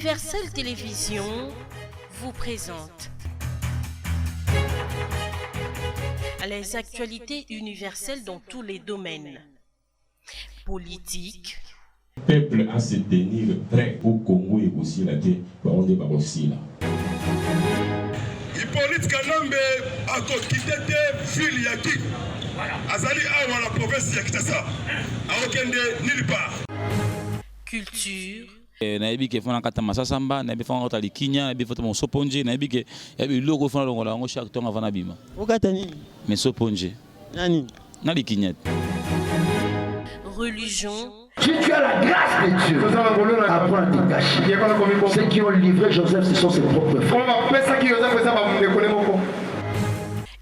Universel Télévision vous présente les actualités universelles dans tous les domaines. Politique. Le peuple à se tenir prêt au Congo et aussi la terre, on est aussi là. Hippolyte Kanambe a quitté ville Yaki. Azali a la province de Kitasa. A aucun nulle part. Culture. Naibi ke fona kata masasamba naibi fona kata likinya naibi fona soponje naibi ke yabi logo fona longola ngo chaque temps avant bima okata nini mais soponje nani na likinya Religion. Si tu as la grâce de Dieu, apprends à te cacher. Ceux qui ont livré Joseph, ce sont ses propres frères.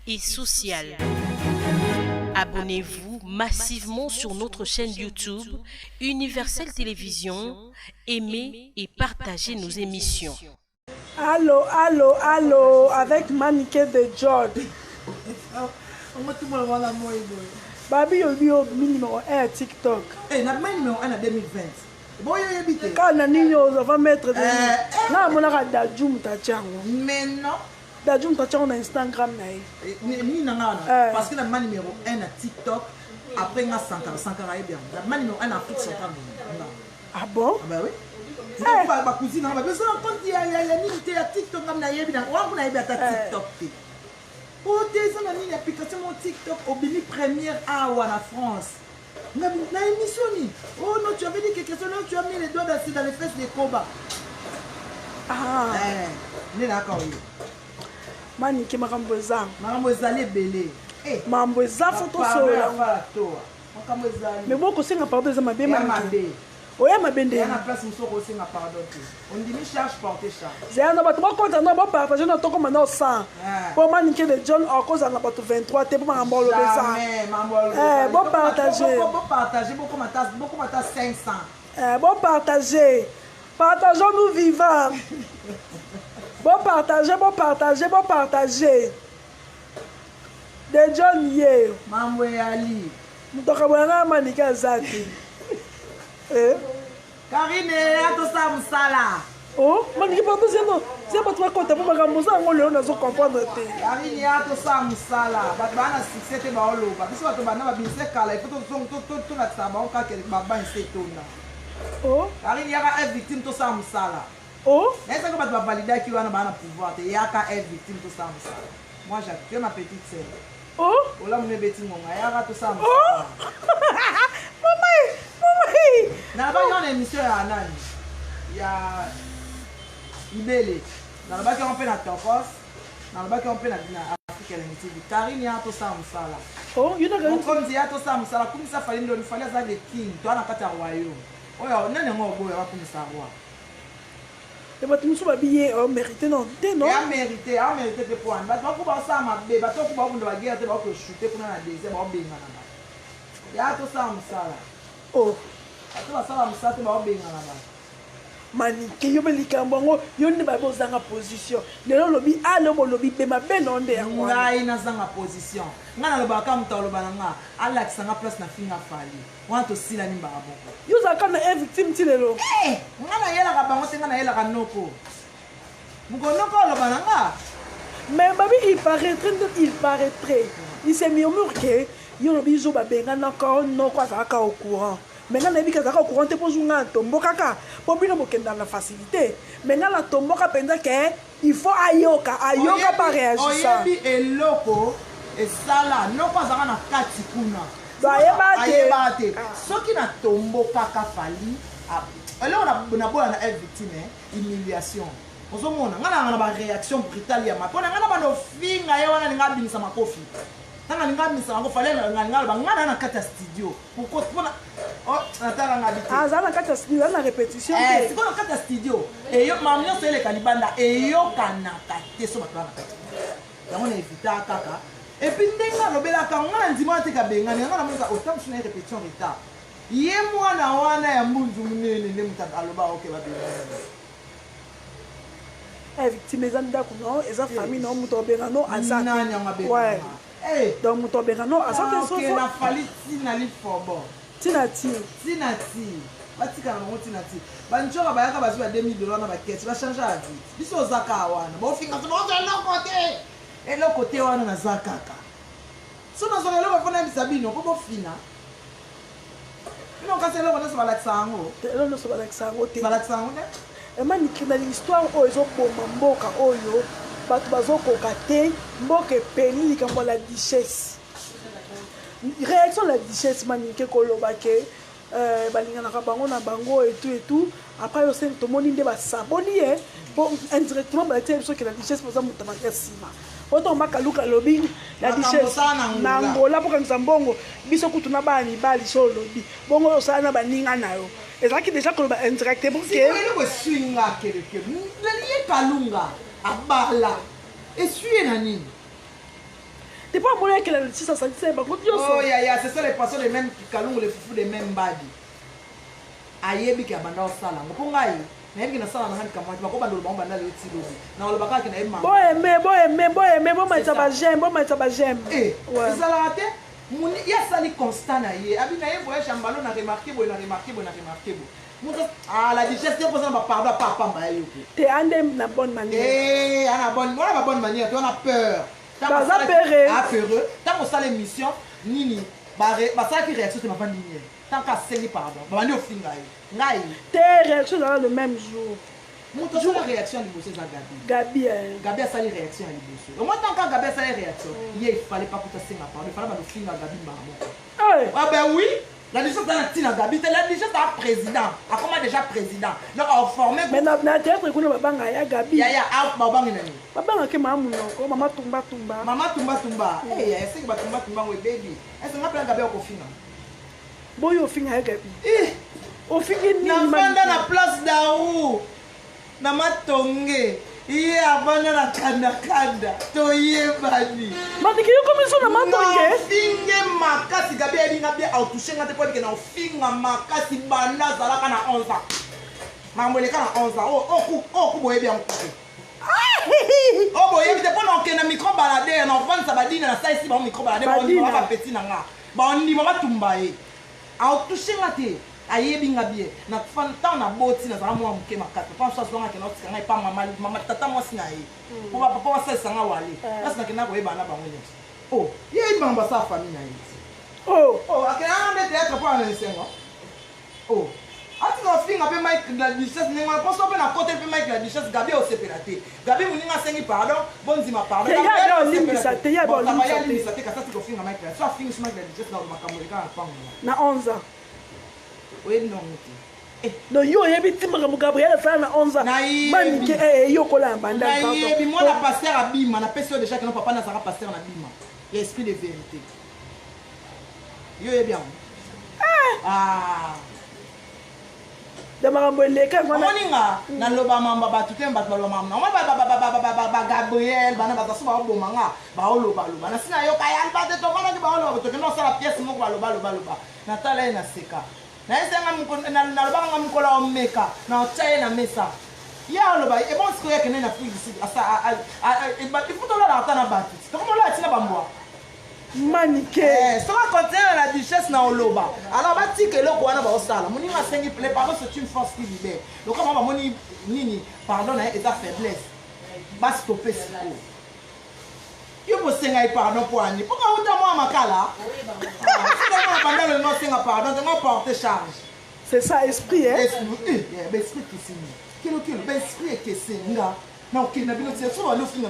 Et social. Abonnez-vous massivement sur notre chaîne YouTube Universel Télévision. Aimez et partagez nos émissions. Allô, allô, allô, avec Maniké de John. Babi yo numéro 1 TikTok. Eh, n'a pas numéro 1 en 2020. Bon, yo habité. Quand on a nino, on va mettre des. Là, on a Dajum Tachango. Mais non. Dajum Tachango na Instagram na. Ni nanga parce que n'a pas numéro 1 en TikTok. Après on a Sankara bien. N'a pas numéro 1 en Afrique centrale. Ah bon? Ah bah oui. C'est pas ma cousine, on va besoin quand il y a ni TikTok comme na yebi na. On a yebi ta TikTok. Oh, des amis, l'application mon TikTok au Bini première à la France. Na émission. Oh non, tu avais dit quelque chose, non, tu as mis les doigts dans les fesses des combats. Ah. On est d'accord. Maniké Maramboza. Maramboza les belé. Eh, Maramboza photo sola. Mais bon, c'est un pardon, ça m'a bien marqué. Oui, ma bende. Il y a une place où on a pardon. On dit charge porter charge. J'ai un abat, moi quand on a partagé notre compte maintenant 100. Pour Maniké de John, en cause on a pas 23, t'es pour m'embolo ça. Eh, bon partager. Bon partager, beaucoup matas 500. Eh, bon partager. Partageons nous vivants. Bon partager, bon partager, bon partager. De John Ye. Mamwe Ali. Mutokabwana Maniké Zaki. Karine, ato sa musala. Oh, Maniké pardon, c'est pas toi quand tu vas ramasser on le on a comprendre te. Karine, ato sa musala. Bana succès te ba olo. Parce que bana ba binse kala, il faut tout la taba on ka ke baba inse tona. Oh, Karine yaka est victime to sa musala. oh, est-ce que ba valider qui wana bana pouvoir te yaka est victime to sa musala. Moi j'accueille ma petite sœur. oh. Ola mune beti ngonga yaka to sa musala. Oh. Maman. Na ba yon émission ya nani? Ya Ibele. Na ba ki on pe na Tokos. Na ba ki on pe na Afrique TV. Karine ya to sa musala. Oh, you know On comme dit ya to sa musala comme ça fallait ndo fallait za de king. Toi na kata royaume. Oya nene ngo boya ba comme ça roi. et bah tu nous sois bien mérité non, non. Ya mérité te pour an. Ba to ko ba sa ma be, ba to ko ba ndo ba guerre te ba ko shooter pour na deuxième ba benga na ba. Ya to sa musala. Oh. Ato sa musala te ba benga na ba. Maniké yo belikambo ngo yo ne ba bozanga position. Lelo lobi alo mo lobi be ma ben onde ya kwa. Ngai na zanga position. Nga na loba ka mutalo bananga. Ala kisanga place na finga fali. Wanto sila ni mbabo. Yo za kana un victime ti lelo. Eh, nga na yela ka bango te nga na yela ka noko. Mukonoko lo bananga. Mais babi il paraîtrait. Il s'est murmure que yo lobi zo ba benga na ko no kwa za ka au courant. Mais nga na bi ka za ka au courant te pozu nga tombo kaka. Po bino bokenda na facilité. Mais nga la tombo ka penza que il faut ayoka pa réagir ça. Oyebi eloko esala noko azanga na kati kuna. Ayebate. Soki na tombo kaka fali. Alors na boya na victime humiliation. Ozomona nga na ba réaction brutale ya mapona nga na ba no finga ye wana ninga binisa makofi. Tanga ninga binisa ngo fale nga ba na kata studio. Pourquoi pona oh natala nga bité. Ah, ça na kata studio na répétition. Eh, c'est quoi na kata studio? Et yo mamio sele kanibanda et yo kanaka te so batwana kata. Yango na evita kaka. Et puis ndenga lobelaka nga ndima te ka benga nga na monaka autant sur une répétition retard. Ye mwana wana ya mbunzu munene ne mutaka aloba oke ba benga. Eh, victime zanda kuno, eza famille no muto benga no azaki. Ouais. Eh, donc muto benga no azaki so. Ok, na fali tina li fobo. Tina ti. Tina ti. batika na bango tina ti banjoka bayaka bazwi ba $2000 na bakete bachange la vie biso ozaka wana bofinga so boza eloko te wana naza kaka so nazoka eloko fona yebisa bino po bofina bino kasi eloko nyonso balakisa yango eloko nyonso balakisa yango te balakisa yango te emaniki na l'histoire oyo ezoboma mboka oyo bato bazokoka te mboka epeli likambo la duchesse réaction la duchesse manike koloba ke balinganaka bango na bango et tout après yo sene tomoni nde basaboni ye po indirectement balakisa biso ke la duchesse poza moto amaka nsima oto makaluka lobi la duchesse na ngola mpo kanisa mbongo biso kutu na bana mibali so olobi bongo oyo osala na baninga na yo ezalaki déjà koloba indirecte eloko eswinga keleke ye kalunga abala eswie na nini t'es pas moyen que la justice a senti ça bango nyonso oh ya c'est ça les poissons les mêmes kalungu les fufu les mêmes badi ayebi ke abanda osala ngo po ngai nayebi na sala na hani kamwa bako bando bango banda le tilozi na oloba kaka na yema boye bo maitsa ba j'aime ouais ça la raté muni ya sali constant na ye abi na ye voyage ambalo na remarquer bo la duchesse te posant pardon papa mba yo te ande na bonne manière ana bonne manière tu as peur baza peureux tant que ça l'émission nini ça qui réaction te m'a pas ligne tant qu'à saigner pardon bandi ofinga ye ngai te réaction dans le même jour moto sur la réaction du bossé Gabi a sali réaction à l'ibosé au moins tant que Gabi a sali réaction il fallait pas que tu saignes pardon il fallait pas ofinga Gabi maman ah ben oui la duchesse dans Tina Gabi la duchesse est président a comment déjà président donc on formé mais na théâtre kuna babanga ya Gabi ya babanga nani babanga ke mama munoko mama tumba c'est que tumba we baby est-ce qu'on appelle Gabi au finga boyo ofinga ya Gabi ofingi ni na vanda na place d'Aou na matonge iye avanda na kanda toyebani matiki yo komiso na matonge finge makasi Gabi elinga bien autushenga te po ke na ofinga makasi banda zalaka na 11 ans mamboleka na 11 ans ku boye bien kuke boye te po na okena micro balade na vanda badina na saisi ba micro balade ba petit na nga ba ndima batumba ye autushenga te ayebi nga bien na fanta na boti na zama mwa mke makata pa so songa ke na otika ngai pa mama tata mwasi na ye po papa wa sa sanga wale kasi na kena ko yeba na bango nyonso ye bamba sa famille na ye akena na théâtre po na nsengo ati no finga pe Mike la duchesse ninga po so pe na côté pe Mike la duchesse Gabi o sepelate Gabi muninga sengi pardon bonzima pardon ya limisate ya bo limisate kasa ti ko finga Mike la so finga Mike la duchesse na makambo ka pango na 11 ans oui non no yo yebi timaka mu Gabriel ça na 11 ans man ke yo kola banda na yebi moi la pasteur abima na personne déjà que non papa na sera pasteur na bima il esprit de vérité yo yebi bien de makambo eleka moninga na loba mamba batu te mbatu loba mamba ba Gabriel bana bataso ba bomanga ba oloba na sina yo kaya alba te to bana ki ba oloba to ke no sala pièce moko ba loba na tala na seka na esenga mukona na lobanga mukola omeka na tsaye na mesa ya loba e bon sikoya kene na fili ici asa il faut to la tana batu to komo la tina bambwa manike so va continuer la duchesse na oloba alors ba tike loko wana ba osala moninga sengi le pardon c'est une force qui libère donc comment ba moni nini pardon na état faiblesse ba stopper siko yo mo senga pardon pour ani pourquoi uta mo makala c'est pendant le no senga pardon de mo porter charge c'est ça esprit esprit qui signe kilo esprit qui signe na okina bino tse so ba lofinga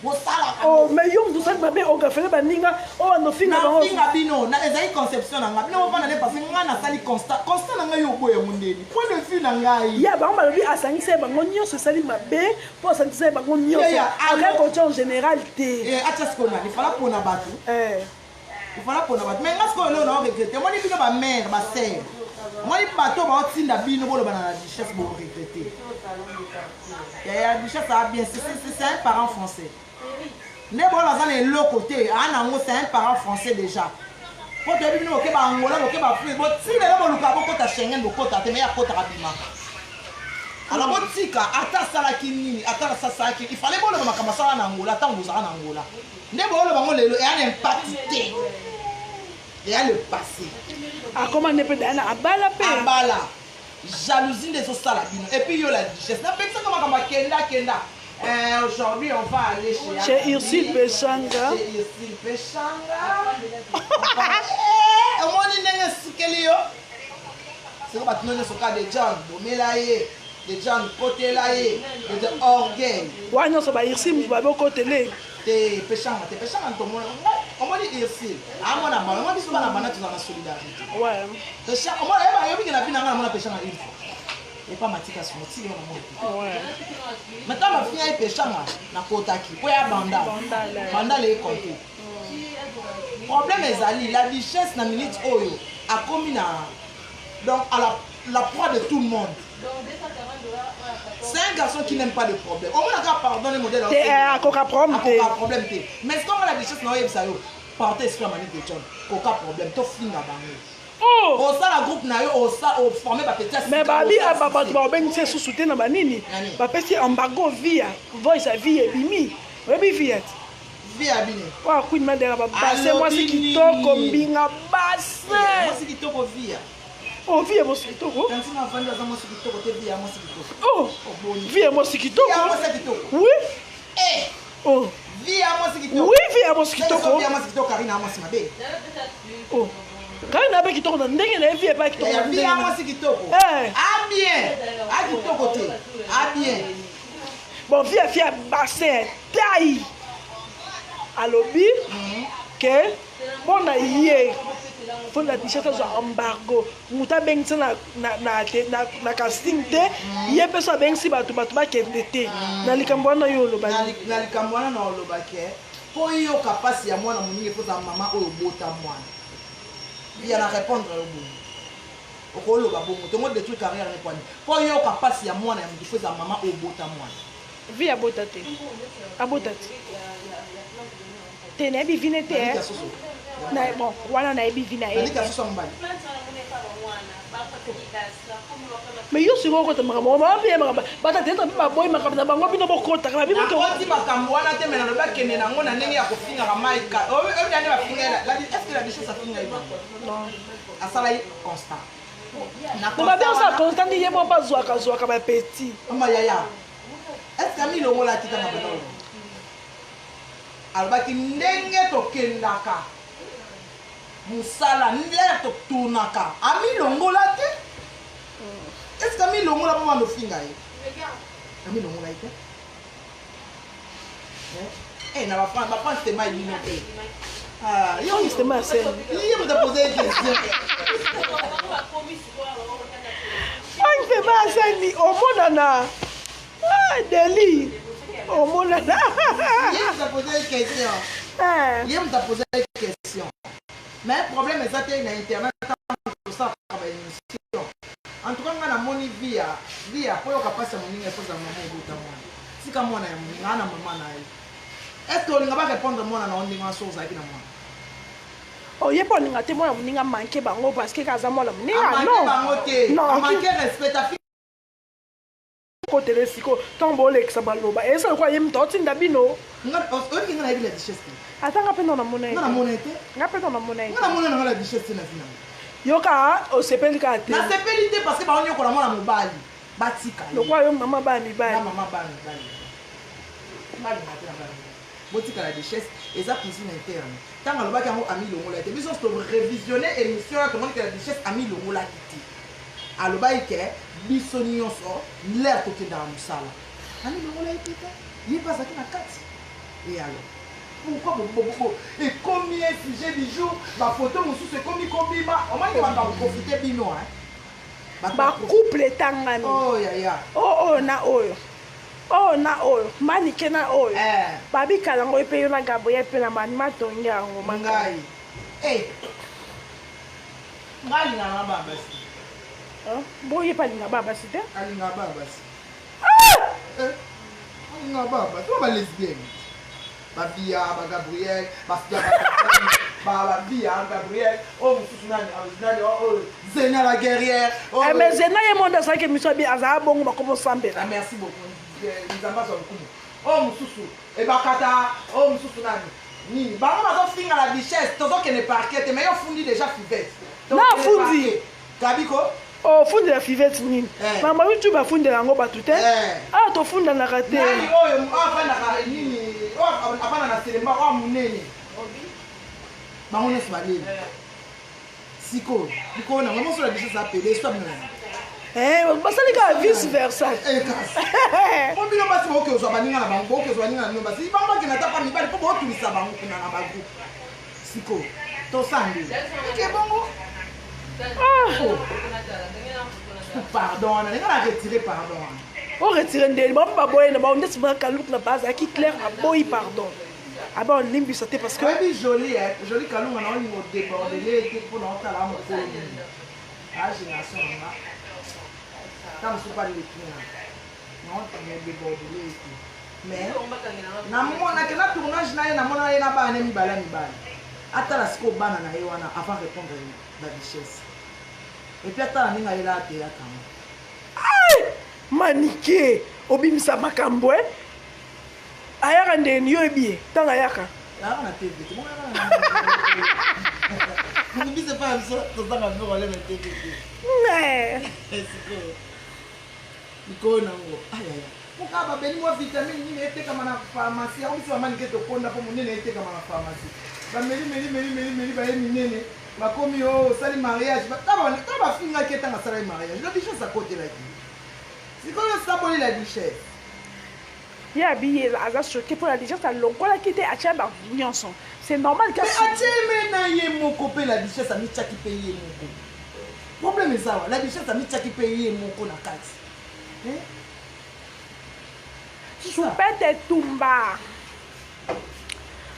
bo sala mais yo mdu sali babe o gafele baninga o no finga ba finga bino na ezai conception na ngabino mo bana ne parce nga na sali constant na ngai yo boye mundeni point de vue na ngai ya ba malobi asangisa bango nyonso sali mabe po asangisa bango nyonso avec côté en général te acha skona il fallait pona batu il fallait pona batu mais ngasko lo na regretter moi ni bino ba mère ba sœur moi ni bato ba otinda bino bolo bana na chef bo regretter ya duchesse a bien c'est un parent français ne bon la zone le côté anango c'est un parent français déjà pour te bino ke ba ngola ke ba fri bo tile le luka bo kota Schengen bo kota te me ya kota rabima alors bo tika ata sala kinini ata sasa ki il fallait bolo makama sala na ngola ta ngoza na ngola ne bolo bango lelo e an impact te Il y a le passé. Ah, comment on peut dire abala pe. Abala. Jalousie des autres salabines. Et puis il y a la duchesse. La personne comme Kenda. Aujourd'hui, on va aller chez Ursule Pechanga. Chez Ursule Pechanga. Au moins, il y a un soukelio. C'est comme si on a des gens, des gens Potelaye, des orgueil. Ouais, non, ça va Ursule, je vais au côté. T'es Pechanga, on m'a dit Ursule. Ah, moi, on m'a dit souvent la banane, tu as la solidarité. Ouais. Pechanga, on m'a dit que la vie n'a pas Pechanga une fois. Et pas Matika sur le tigre. Ouais. Maintenant, ma fille est Pechanga, na Kotaki. Pour y Banda. Banda les compter. Problème est Ali, la richesse na minute Oyo a commis donc à la proie de tout le monde. C'est un garçon qui n'aime pas de problème. Au moins, on a pardonné le modèle. C'est un problème. Mais quand on a la richesse, on a partez sur la manip de John. Coca problème, tu finis la banque. Oh! Au sein la groupe nayo, au formé par petit. Mais babi a papa ben c'est sous soutien na banini. Papa c'est embargo via voice vie et bimi. Webi viet. Via bini. Wa queen madera baba c'est moi c'est kitoko mbinga basse. Moi c'est kitoko via. Oh via moi c'est kitoko. Quand tu m'as vendu à moi c'est kitoko, tu via moi c'est kitoko. Oh! Via moi c'est kitoko. Via moi c'est kitoko. Oui. Eh! Oh! Via moi c'est kitoko. Oui, via moi c'est kitoko. Via moi c'est kitoko, Karina moi c'est ma bé. Oh! Quand on a pas kitoko na ndenge na vie pas kitoko. Via moi c'est kitoko. Eh! Ah bien. Ah kitoko te. Ah bien. Bon via bassin taille. Alobi que bon na yé faut la t-shirt soit embargo muta bengsi na casting te yé pe so bengsi batu ba kende te na likambo na yo lo ba na likambo na lo ba ke po yo kapasi ya mwana muninge po za mama oyo bota mwana via na répondre au bon okolo ba bongo to mo de truc carrière ne kwani po yo kapasi ya mwana ya mudifo za mama oyo bota mwana via bota te abota te tene bi vine te na bon wana na bi vina e mais yo siko ko tamaka mo ma bi ma bata tenta ba boy ma kabisa bango bino bokota ka bi mo to ti makambo wana te mena ba kene na ngona ndenge ya kofinga ka maika o ndani ba finga la est-ce que la déchet ça finga iba non asala yi constant na ba bien ça constant ni yebo pas zwaka ba petit mama yaya est-ce que mi lo ngola tika na beno albaki ndenge tokendaka musala ndenge totunaka amilongola te est-ce que amilongola mpo bandofinga ye amilongola ye te na bafrance tema elino te yo tema sene ye moto pose une question anfe baseni omonana deli omonana ye moto pose une question ye moto pose une question mais problème eza te na internet tosala baémission en tout cas nga namoni via po yoka pasi ya moninga epoza mama obota mwana tika mwana ya moninga ana mama na ye est-ce olinga barépondre mwana na o ndenge waso ozalaki na mwana oye mpo olinga te mwana moninga manke bango parce que kaza mwana moninga amanke bango te amanke respect afi kotele siko ntango boolekisa baloba eza lokwa ye moto otinda bino olingi nga nayebi la duchesse te ata nga mpe ndo namona nga namona ete nga mpe ndo namona ete nga namona nanga la duchesse te na finanga yoka osepeli kaka te nasepeli te parce que baonyokola mwana mobali batika lokwa yo mama bana mibali mama bana mibali balinga te na bana botikala duchesse eza cuisine interne ntango alobaki yango amilongolaki te biso to révisionne émission ya tomoni ke la duchesse amilongolaki te alobaki ke biso nyonso lere tokendaka mosala amilongolaki te ye mpe azalaki na kati e alors pourquoi ekomi un sujet du jour bafoto mosusu ekomi kobima omaki bato baprofite bino bacouple etangami oyo na oyo oyo na oyo manike na oyo babikala yango mpe yo na gabriel mpe na manima tongi yango mangai ngai alingaka babasi boye mpe alinga babasi te alingaka babasi alingaka babasi o balesbienne babia bagabriel babia gabriel oyo mosusu nani zena la guerrière mais zena ye monde azalaki émission bi azala bongo bakomosambela merci beaucoup nzambe azwa lokumu oyo mosusu ebakata oyo mosusu nani nini bango bazofinga la duchesse tozokende parquet mais yo fundi déjà fivete na fundi kabiko ofundela fivete nini mama youtube afundela yango bato te awa tofundanaka te nani oyo afandaka nini afanda na selemba oyo monene bango nyonso baleli sikoyo likolo nango moso la duchesse apele eswabinaa basali kaka vice versa po bino basi bokezwa baninga na bango bokezwa baninga na bino basi bango bakenda ata pa mibali mpo bootulisa bango kuna na bagroupe sikoyo tosande eke bongo pardon wana ndenge na retire pardon wana oretire ndeni bango baboye na bango ndeti kaluku na bazalaki claire aboyi pardon aba olimbisa te parce que oyebi joli kalunga na olingo débordele ete mpo na otala mokolo nini a génération nanga ta mosusu pa lekina naotanga débordele ete mais namonake na tournage na ye namona ye na bana mibale ya mibale atala sikoyo bana na ye wana avant répondre la richesse epuis atala ndenge ayela ateyaka manike obimisa makambo ayaka ndeni yo ebie ntango ayaka ayaka na tv bise pa biso tozanga mboko ale na tv sikoyo likolo nango ayaya moka babeli mwa vitamine nini etekama na pharmacie yango biso bamanike tokonda mpo monene etekama na pharmacie bameli baye minene bakomi o osali mariage ta bafingaki etanga asalaki mariage la duchesse akotelaki sikoyo osaboli la duchesse ye abi aza choqué mpo la duchesse alongolaki te atia bango nyonso c'est normal atieme na ye moko mpe la duchesse amitiaki mpe ye moko problème ezawa la duchesse amitiaki mpe ye moko na kati Choupette Tumba.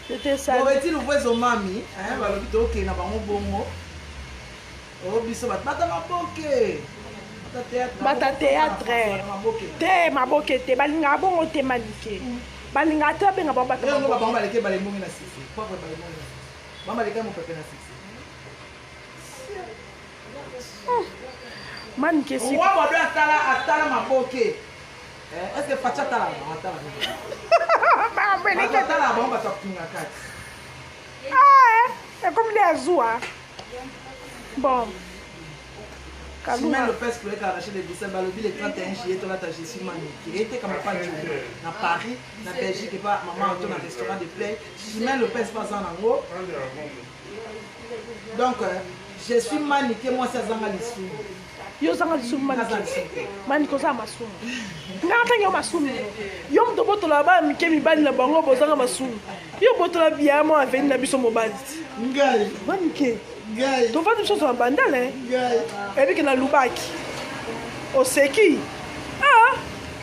C'était ça. Aurait-il ouvert son mami? Balobi toke na bango bongo. Oh biso bata maboke. Bata théâtre. Te maboke te balinga bongo te manike. Balinga te benga baba bata. Ngo baba baleke balembo na sisi. Kwa balembo. Mama baleke mo pepe na sisi. Manike si. Wa bodo atala maboke. Est-ce que Facha tala atala? Ba tala ba ba tapunga kati. É comme les azoua. Bon. Chimène Lopez pour arracher les boussins, balobi le 31 juillet, tu vas t'acheter sur Mani. Qui était comme pas du na Paris, na Belgique, et pas maman retourne au restaurant de play. Chimène Lopez passe en ango. Donc, je suis maniqué, moi c'est Zanga Lissou. Yo zanga lisumu maniko za masumu ngata nyo masumu yo mto botola ba mike mibali na bango bozanga masumu yo botola biamo aveni na biso mobali ngai manike ngai to fatu biso na bandale ngai ebiki na lubaki oseki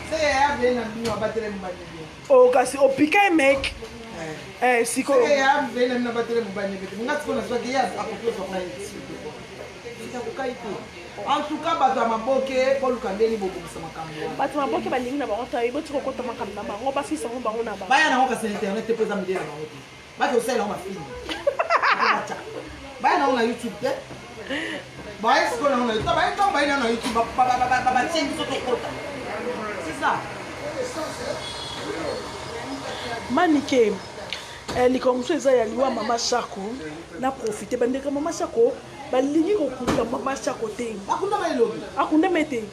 c'est ya bena bino abatele mbanye o kasi opika mec siko c'est ya bena na batele mbanye bete ngati kona swaki ya akopo kwa en tout cas bato ya maboke koluka ndeni bobongisa makambo bato maboke balingi na bango tayi boti kokota makambo na bango bafisa ngo bango na bango baya nango kasi internet te mpo eza midele na bango te baki osalela ngo bafilme baya nango na youtube te baye sikoyo nango na youtube baye ntango baye nango na youtube batie biso tokota c'est ça manike likambo mosusu eza ya liwa mama shako na profite bandeka mama shako balingi kokunda mama shako te akundama elobi akundama ete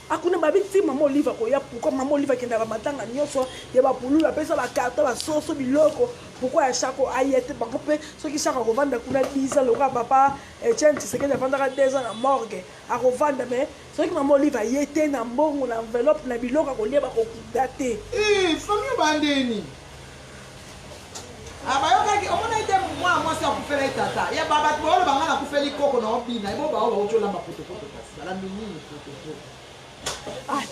akunda babiti mama olive akoya pourkui mama olive akendaka matanga nyonso ya bapululu apesa bakarto basoso biloko pourkui ya shako aye te bango mpe soki shako akovanda kuna 10 ans lokola papa etienne tshisekedi avandaka 2 ans na morgue akovanda mais soki mama olive aye te na mbongo na enveloppe na biloko akolia bakokunda te famille bandeni abayokaki omona ete mwana mwasi akufela etata ya babato baolo banga nakufeli koko na obina ebo bao baotolamba potopoto kasi balambi nini potopoto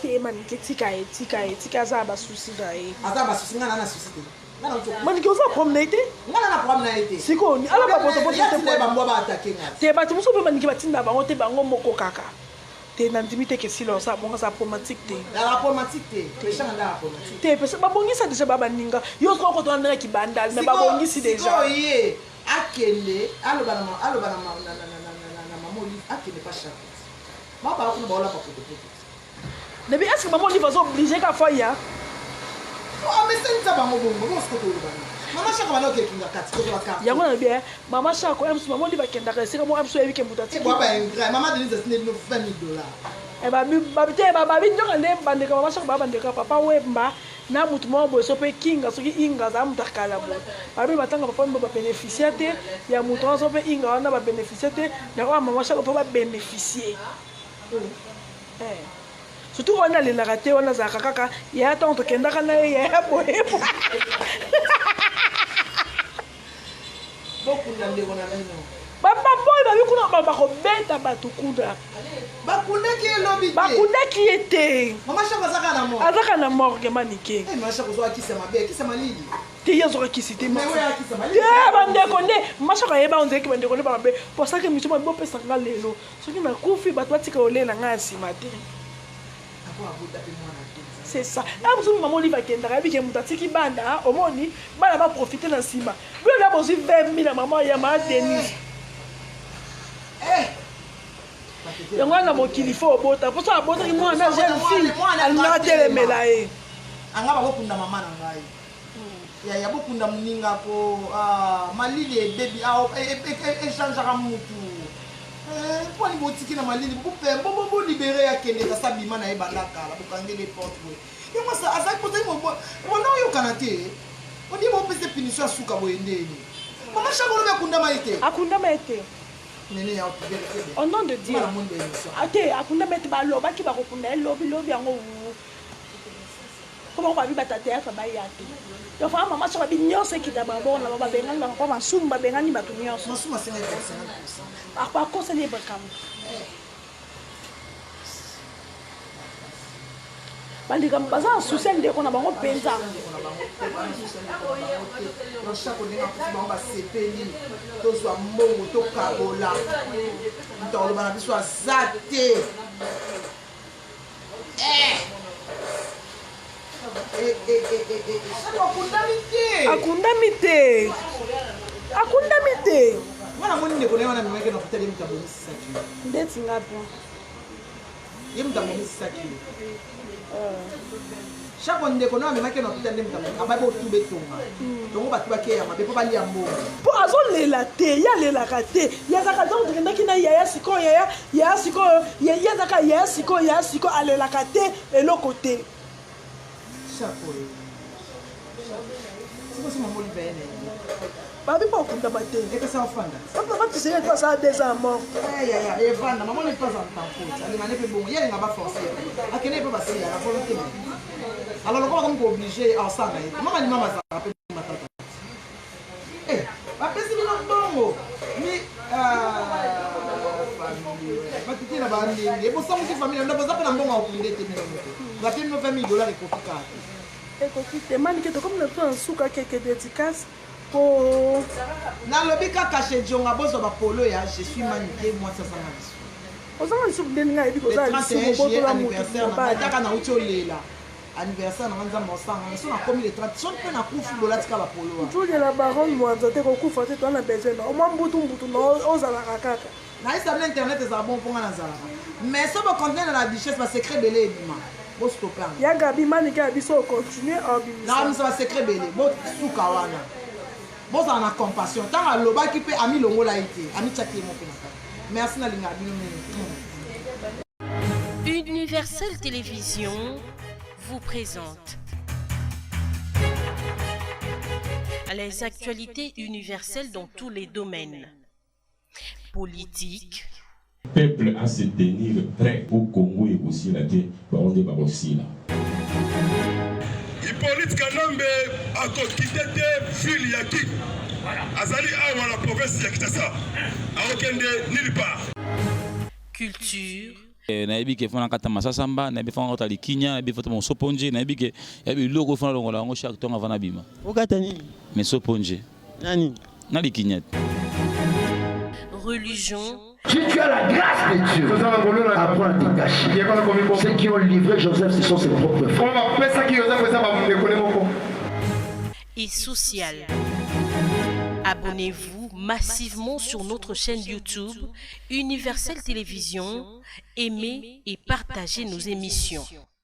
te manike tika aza na basusi na ye aza basusi nga na susi te manike oza problème na ye te nga na problème na ye te sikoni ala bapotopoto te bambwa baatake nga te bato mosusu mpe manike batinda bango te bango moko kaka te nandimi te kesila oza bongo aza aplomatique te aplomatique te eshanga nda aplomatique te pesa babongisa deja babaninga yo soko okotona ndenge kibandali me babongisi deja ye akende aloba na mama olive akende pa chaque mabaa kuna baola bapotopoto debi est ce que mama olive aza oblige ka foya Oh, mais c'est une tabango bongo, bon, c'est tout. Maman Chaque va nous kinga kati, tout la carte. Yango na bien, Maman Chaque, maman dit va kenda c'est comme moi je suis mutati. Moi pas un grand, maman Denise c'est nous $20,000. Eh ba bi njoka ne bandeka Maman Chaque ba bandeka papa wemba na mutu mo bo so pe kinga soki inga za mutakala bo. Ba bi batanga papa mbo ba bénéficier te ya mutu so pe inga wana ba bénéficier te ya kwa Maman Chaque pa ba bénéficier. Surtout on a les raté on a za kaka ya tonto kenda kana ya boye. Beaucoup d'andeko na nino. Papa boy ba bi kuna ba ko beta batukunda. Bakunda qui est lobby. Bakunda qui était. Maman Chaque azaka na mort. Azaka na morgue manike. Maman Chaque zo akisa mabe, akisa malili. Te yazo akisite Mais oui akisa malili. Te bandeko nde Maman Chaque yeba on zeki bandeko nde ba be. Pour ça que mitu ba bo pesa nga lelo. Soki na kufi batwatika olela nga simate. C'est ça. Là, vous maman li va kenda rabi ke mutatiki banda, omoni, bana ba profiter na sima. Bi na bozi 20,000 na maman ya ma Denise. Yango na mokili fo bota, pour ça bota ki mwana jeune fille, elle na telemela e. Anga ba bokunda mama na ngai. Ya bokunda muninga ko malili e baby échange à mutu. Pour les boutiques na malili pour faire bon libérer ya kende ka sabima na ebandaka la bukange les portes we. Et moi ça azaki pote mo non yo kanate. On dit mo pese punition suka boyendeni. Maman Chaque lo bekunda maite. Akunda maite. Nene ya vérifier. Au nom de Dieu. Ate akunda maite ba loba ki ba kokunda lobi yango. Comment on va vivre ta terre ba yate. Donc Maman Chaque bi nyonse ki da ba bon na ba benga na ko masumba benga ni batu nyonse. Masuma 50%. Par conseiller bakam. Bandika baza souci ndeko na bango penza. No Chaque ndenge ko ba sepeli. Tozwa mbongo to kabola. Ntolo bana biso azate. Akundami te. Wana moni ndeko na wana mimeke na kutali mtabo misaki. Ndeti ngapi? Ye mtabo misaki. Chaque ndeko na mimeke na kutali mtabo ababo tube tonga. Donc ba tuba ke ya mabe po bali ambo. Po azolela te, ya lela ka te. Ya zaka donc ndaki na ya siko ya siko ya zaka ya siko alela ka te eloko te. Chaque. C'est mon mot libéré. Babi pas okunda mate. Et que ça offanda. Papa tu sais toi ça des morts. Et vanda maman n'est pas en temps faute. Elle m'a fait bon, hier n'a pas forcé. A qu'elle n'est pas passé à la volonté. Alors on va obligé à ça. Maman ça rappelle ma tata. Après c'est bien bon. Mais famille. Na bandi. Et pour ça mon famille, on a besoin de bon à okunda te mais. La paye $20,000 et coca. Écoute, mani que comme le temps souka quelques dédicaces pour na lobi kaka chez Djonga bozo ba polo ya je suis maniqué moi ça m'a dit. Ozanga lisou denga ebi kozala lisou boto la anniversaire na taka na uti olela. Anniversaire na nza mosanga so na komi le 30 so pe na kufu lola tika ba polo. Tout de la baronne mwanza te ko kufa te to na besoin na o mambutu no ozala kaka. Na isa na internet za bon ponga na zala. Mais ça va contenir la richesse va secret belé bima. Bo stopper. Ya gabi mani ka biso continuer à bimisa. Na ça va secret belé. Bo suka wana. Bon ça en a compassion tant à loba qui peut ami longo la été ami tchaki mo penaka merci na linga bino. Universel Télévision vous présente les actualités universelles dans tous les domaines. Politique. Le peuple à se tenir prêt au Congo et aussi la terre, on est aussi là. Hippolyte Kanambe a quitté ville Yaki. Azali awa la province ya Kitasa. Aokende nulle part. Culture. nayebi ke fona kata masasamba nayebi fona kota likinya nayebi fota mosoponje nayebi ke yabi loko fona longola ngo chaque temps avant abima okata nini mesoponje nani na likinya Religion. Si tu as la grâce de Dieu, apprends à te cacher. Ceux qui ont livré Joseph, ce sont ses propres frères. Et social. Abonnez-vous massivement sur notre chaîne YouTube Universel Télévision. Aimez et partagez nos émissions.